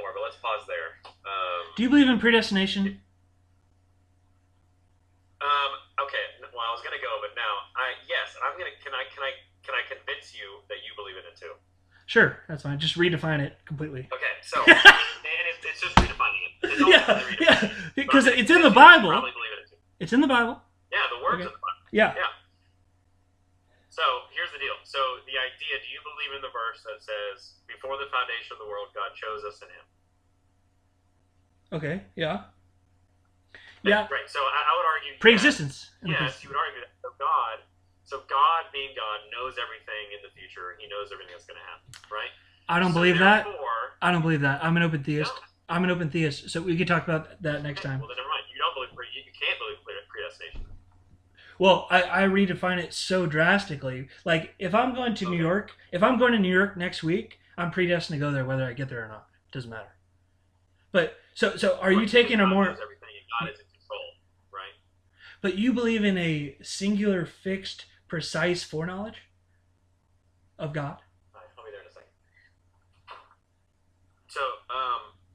more, but let's pause there. Do you believe in predestination? Okay. Well, I was gonna go, but now yes, and I'm gonna. Can I convince you that you believe in it too? Sure, that's fine. Just redefine it completely. Okay. So, and it's just redefining it. It's Yeah, redefining yeah, it. because But it's in the you Bible. probably believe in it too. It's in the Bible. Yeah, the words Okay. of the Bible. Yeah. Yeah. So here's the deal. So the idea: do you believe in the verse that says, "Before the foundation of the world, God chose us in Him"? Okay. Yeah. Yeah. Right. So I would argue Pre-existence. Yes, you would argue that. So God being God knows everything in the future. He knows everything that's going to happen. Right. I don't believe that. I don't believe that. I'm an open theist. No. I'm an open theist. So we could talk about that next time. Well, then never mind. You don't believe. You can't believe predestination. Well, I redefine it so drastically. Like if I'm going to New York, if I'm going to New York next week, I'm predestined to go there whether I get there or not. It doesn't matter. But so are you taking a more? Everything God is in control, right? But you believe in a singular, fixed, precise foreknowledge of God? I'll be there in a second. So,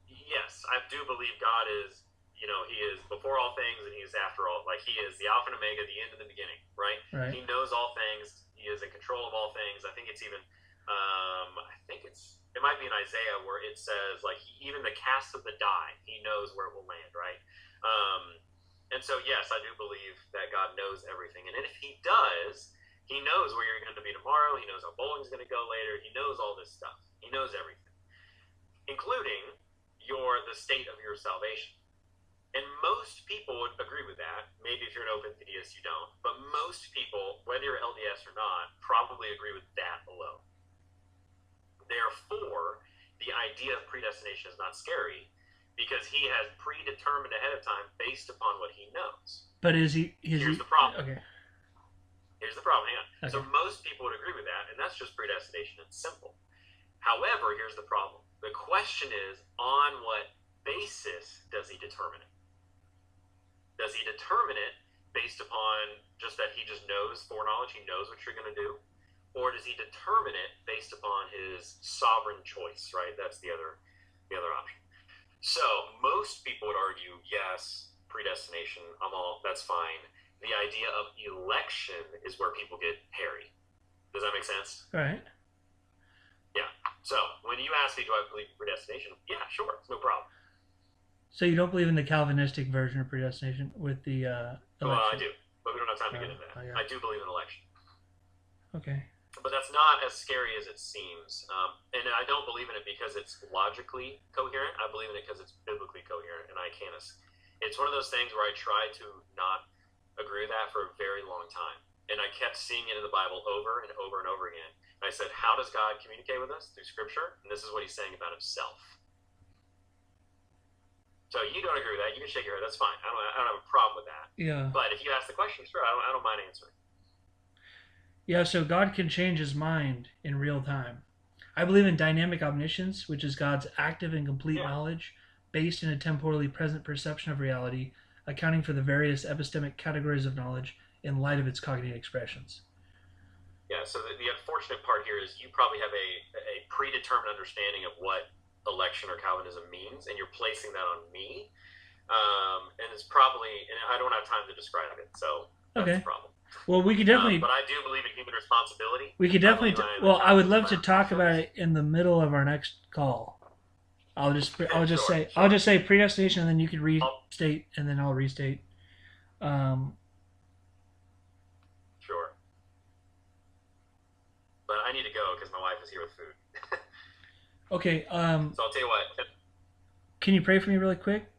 yes, I do believe God is, He is before all things and He is after all. Like He is the Alpha and Omega, the end and the beginning, right? He knows all things. He is in control of all things. I think it's even, it might be in Isaiah where it says, like, even the cast of the die, He knows where it will land, right? And so, yes, I do believe that God knows everything. And if He does, He knows where you're going to be tomorrow. He knows how bowling's going to go later. He knows all this stuff. He knows everything, including the state of your salvation. And most people would agree with that. Maybe if you're an open theist, you don't. But most people, whether you're LDS or not, probably agree with that alone. Therefore, the idea of predestination is not scary because He has predetermined ahead of time based upon what He knows. But here's the problem. Okay. Here's the problem. Hang on. Okay. So most people would agree with that, and that's just predestination. It's simple. However, here's the problem. The question is, on what basis does He determine it? Does He determine it based upon just that He just knows foreknowledge, He knows what you're going to do? Or does He determine it based upon His sovereign choice, right? That's the other option. So most people would argue, yes, predestination, that's fine. The idea of election is where people get hairy. Does that make sense? Right. Yeah. So when you ask me, do I believe in predestination? Yeah, sure. No problem. So you don't believe in the Calvinistic version of predestination with the election? Well, I do, but we don't have time to get into that. Yeah. I do believe in election. Okay. But that's not as scary as it seems. And I don't believe in it because it's logically coherent. I believe in it because it's biblically coherent, and I can't. It's one of those things where I try to not agree with that for a very long time. And I kept seeing it in the Bible over and over and over again. And I said, how does God communicate with us? Through Scripture. And this is what He's saying about Himself. So you don't agree with that. You can shake your head. That's fine. I don't have a problem with that. Yeah. But if you ask the question, sure, I don't mind answering. Yeah, so God can change His mind in real time. I believe in dynamic omniscience, which is God's active and complete knowledge based in a temporally present perception of reality, accounting for the various epistemic categories of knowledge in light of its cognitive expressions. Yeah, so the unfortunate part here is you probably have a predetermined understanding of what election or Calvinism means, and you're placing that on me. And it's probably, and I don't have time to describe it, so that's the problem. Well, we could definitely. But I do believe in human responsibility. We could definitely. I would love to talk about it in the middle of our next call. I'll just say predestination, and then you could restate, and then I'll restate. Sure. But I need to go because my wife is here with food. Okay. So I'll tell you what. Can you pray for me really quick?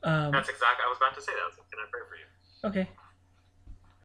That's exactly. I was about to say that. Can I pray for you? Okay.